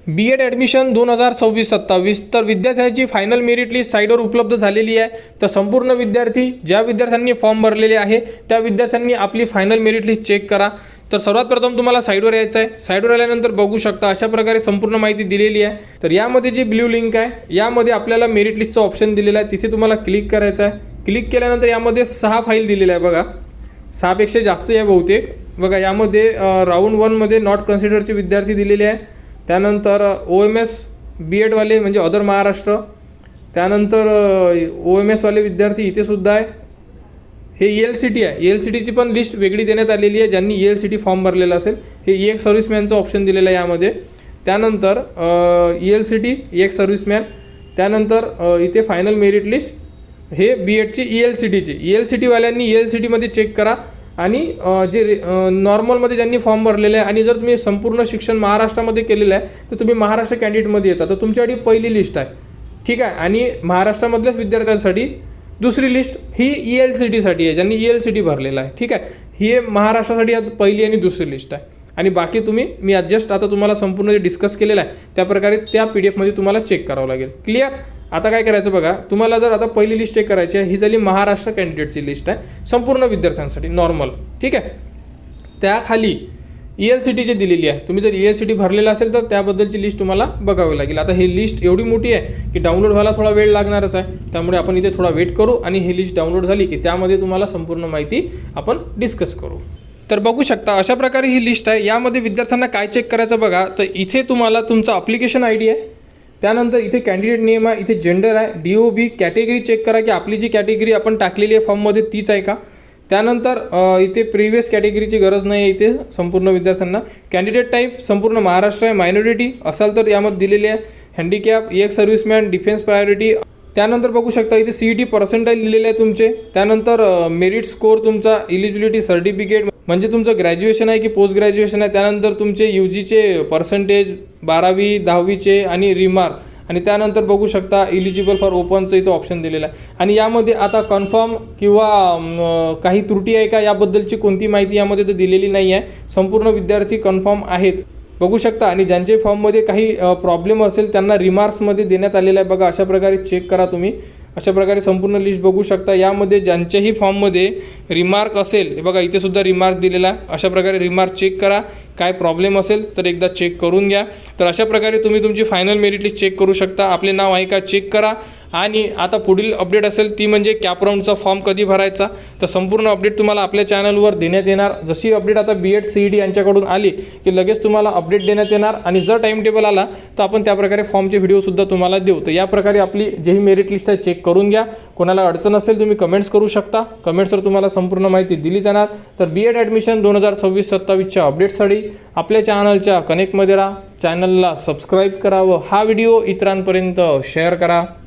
B.Ed admission 2026-27 तर विद्यार्थ्यांची final merit list साईटवर उपलब्ध झालेली आहे। तर संपूर्ण विद्यार्थी ज्या विद्यार्थ्यांनी फॉर्म भरलेले आहे त्या विद्यार्थ्यांनी आपली फायनल मेरिट लिस्ट चेक करा। तर सर्वात प्रथम तुम्हाला साईटवर यायचं आहे। साईटवर आल्यानंतर बघू शकता अशा प्रकारे संपूर्ण माहिती दिलेली आहे। तर यामध्ये जी ब्ल्यू लिंक आहे यामध्ये आपल्याला मेरिट लिस्टचा ऑप्शन दिलेला आहे, तिथे तुम्हाला क्लिक करायचं आहे। क्लिक केल्यानंतर यामध्ये 6 फाईल दिलेल्या आहे बघा, 6 पेक्षा जास्त आहे बहुतेक। बघा यामध्ये राऊंड 1 मध्ये नॉट कन्सिडरचे विद्यार्थी दिलेले आहे, त्यानंतर OMS B.Ed वाले म्हणजे अदर महाराष्ट्र, त्यानंतर OMS वाले विद्यार्थी इथे सुद्धा आहे। हे ELCT आहे, ELCTची पण लिस्ट वेगळी देण्यात आलेली आहे ज्यांनी ELCT फॉर्म भरलेला असेल। हे EX सर्व्हिसमॅनचं ऑप्शन दिलेलं आहे यामध्ये, त्यानंतर ELCT EX सर्व्हिसमॅन, त्यानंतर इथे फायनल मेरिट लिस्ट हे B.Edची ELCT वाल्यांनी ELCT मध्ये चेक करा। आणि जे नॉर्मलमध्ये ज्यांनी फॉर्म भरलेले आहे आणि जर तुम्ही संपूर्ण शिक्षण महाराष्ट्रामध्ये केलेलं आहे तर तुम्ही महाराष्ट्र कॅन्डिडेटमध्ये येता, तर तुमच्यासाठी पहिली लिस्ट आहे, ठीक आहे। आणि महाराष्ट्रामधल्याच विद्यार्थ्यांसाठी दुसरी लिस्ट ही ELCTसाठी आहे, ज्यांनी ELCT भरलेला आहे, ठीक आहे। ही महाराष्ट्रासाठी पहिली आणि दुसरी लिस्ट आहे। आणि बाकी मी जस्ट आता तुम्हाला संपूर्ण जे डिस्कस केलेलं आहे त्या प्रकारे त्या PDF मध्ये तुम्हाला चेक करावं लागेल। क्लिअर? आता काय करायचं बघा, तुम्हाला जर आता पहिली लिस्ट चेक करायची आहे, ही झाली महाराष्ट्र कॅन्डिडेटची लिस्ट आहे संपूर्ण विद्यार्थ्यांसाठी नॉर्मल, ठीक आहे। त्याखाली ELCTची दिलेली आहे, तुम्ही जर ELCT भरलेला असेल तर त्याबद्दलची लिस्ट तुम्हाला बघावी लागेल। आता ही लिस्ट एवढी मोठी आहे की डाउनलोड व्हायला थोडा वेळ लागणारच आहे, त्यामुळे आपण इथे थोडा वेट करू आणि ही लिस्ट डाउनलोड झाली की त्यामध्ये तुम्हाला संपूर्ण माहिती आपण डिस्कस करू। तर बघू शकता अशा प्रकारे ही लिस्ट आहे। यामध्ये विद्यार्थ्यांना काय चेक करायचं बघा, तर इथे तुम्हाला तुमचा ॲप्लिकेशन ID आहे, त्यानंतर इथे कॅन्डिडेट नेम आहे, इथे जेंडर आहे, DOB, कॅटेगरी चेक करा की आपली जी कॅटेगरी आपण टाकलेली आहे फॉर्ममध्ये तीच आहे का। त्यानंतर इथे प्रिव्हियस कॅटेगरीची गरज नाही आहे इथे संपूर्ण विद्यार्थ्यांना। कॅन्डिडेट टाईप संपूर्ण महाराष्ट्र आहे, मायनॉरिटी असाल तर यामध्ये दिलेली आहे, handicap, EX serviceman, defence priority. त्यानंतर बघू शकता इथे CET पर्सेंटाईल दिलेले आहे तुमचे, त्यानंतर मेरिट स्कोअर तुमचा, इलिजिबिलिटी सर्टिफिकेट म्हणजे तुमचं ग्रॅज्युएशन आहे की पोस्ट ग्रॅज्युएशन आहे, त्यानंतर तुमचे UGचे पर्सेंटेज, 12वी 10वीचे आणि रिमार्क, आणि त्यानंतर बघू शकता इलिजिबल फॉर ओपनचं इथं ऑप्शन दिलेलं आहे। आणि यामध्ये आता कन्फर्म किंवा काही त्रुटी आहे का याबद्दलची कोणती माहिती यामध्ये तर दिलेली नाही आहे, संपूर्ण विद्यार्थी कन्फर्म आहेत बघू शकता। आणि ज्यांचे फॉर्ममध्ये काही प्रॉब्लेम असेल त्यांना रिमार्क्समध्ये देण्यात आलेलं आहे बघा, अशा प्रकारे चेक करा तुम्ही। अशा प्रकारे संपूर्ण लिस्ट बघू शकता। यामध्ये ज्यांच्याही फॉर्ममध्ये रिमार्क असेल, हे बघा इथे सुद्धा रिमार्क दिलेला आहे, अशा प्रकारे रिमार्क चेक करा, काय प्रॉब्लेम असेल तर एकदा चेक करून घ्या। तर अशा प्रकारे तुम्ही तुमची फायनल मेरिट लिस्ट चेक करू शकता, आपले नाव आहे का चेक करा। आणि आता पुढील अपडेट असेल ती म्हणजे कॅप राऊंडचा फॉर्म कधी भरायचा, तर संपूर्ण अपडेट तुम्हाला आपल्या चॅनलवर देण्यात येणार। जशी अपडेट आता B.Ed CET यांच्याकडून आली की लगेच तुम्हाला अपडेट देण्यात येणार, आणि जर टाइम टेबल आला तर आपण त्या प्रकारे फॉर्मचे व्हिडिओसुद्धा तुम्हाला देऊ। तर या प्रकारे आपली जेही मेरिट लिस्ट आहे चेक करून घ्या। कोणाला अडचण असेल तुम्ही कमेंट्स करू शकता, कमेंट्सवर तुम्हाला संपूर्ण माहिती दिली जाणार। तर B.Ed ॲडमिशन 2026-27च्या अपडेटसाठी आपल्या चॅनलच्या कनेक्टमध्ये राहा, चॅनलला सबस्क्राईब करा व हा व्हिडिओ इतरांपर्यंत शेअर करा।